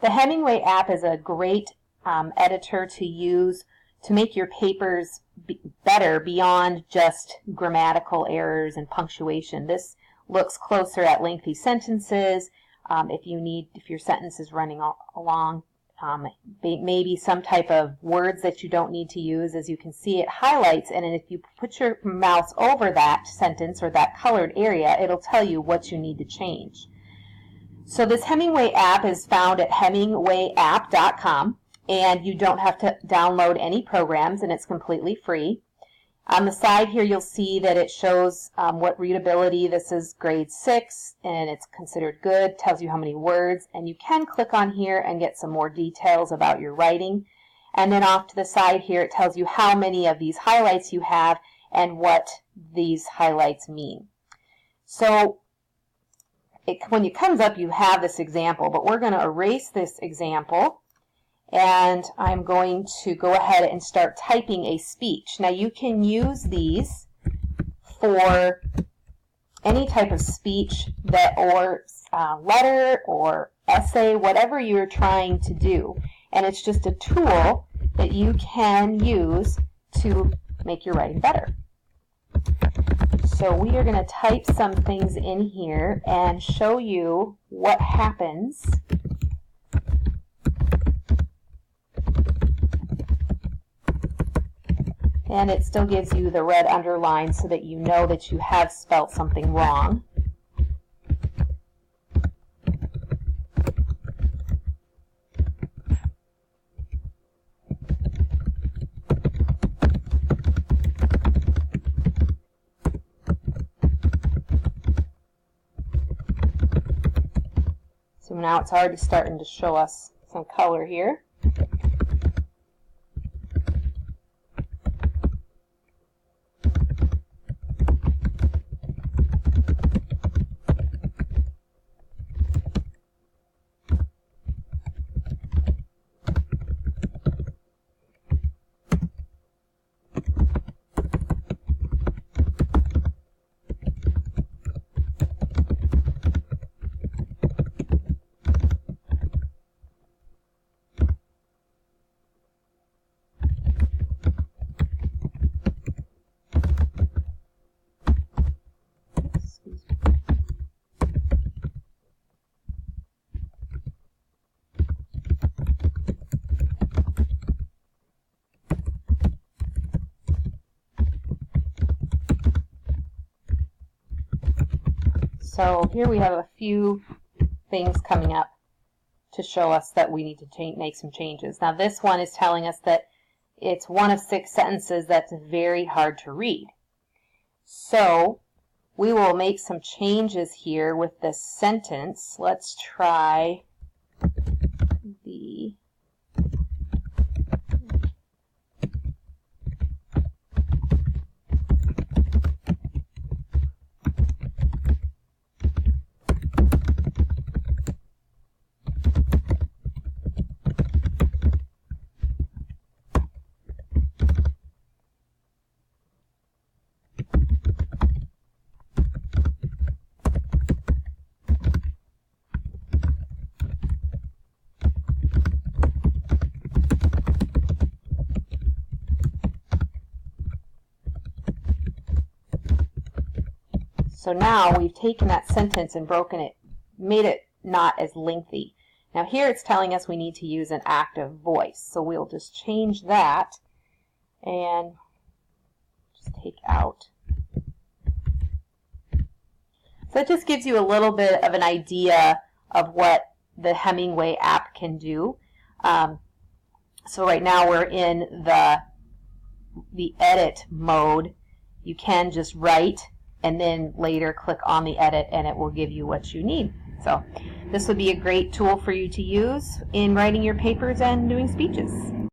The Hemingway app is a great editor to use to make your papers better beyond just grammatical errors and punctuation. This looks closer at lengthy sentences. If your sentence is running along, maybe some type of words that you don't need to use. As you can see, it highlights, and if you put your mouse over that sentence or that colored area, it'll tell you what you need to change. So this Hemingway app is found at hemingwayapp.com, and you don't have to download any programs, and it's completely free. On the side here, you'll see that it shows what readability. This is grade 6, and it's considered good. Tells you how many words, and you can click on here and get some more details about your writing. And then off to the side here, it tells you how many of these highlights you have and what these highlights mean. So when it comes up, you have this example, but we're going to erase this example. And I'm going to go ahead and start typing a speech. Now you can use these for any type of speech or letter or essay, whatever you're trying to do. And it's just a tool that you can use to make your writing better. So we are going to type some things in here and show you what happens . And it still gives you the red underline so that you know that you have spelt something wrong. So now it's already starting to show us some color here. So here we have a few things coming up to show us that we need to make some changes. Now this one is telling us that it's one of 6 sentences that's very hard to read. So we will make some changes here with this sentence. Let's try the So now we've taken that sentence and broken it, made it not as lengthy. Now here it's telling us we need to use an active voice. So we'll just change that and just take out. So it just gives you a little bit of an idea of what the Hemingway app can do. So right now we're in the edit mode. You can just write and then later click on the edit and it will give you what you need. So this would be a great tool for you to use in writing your papers and doing speeches.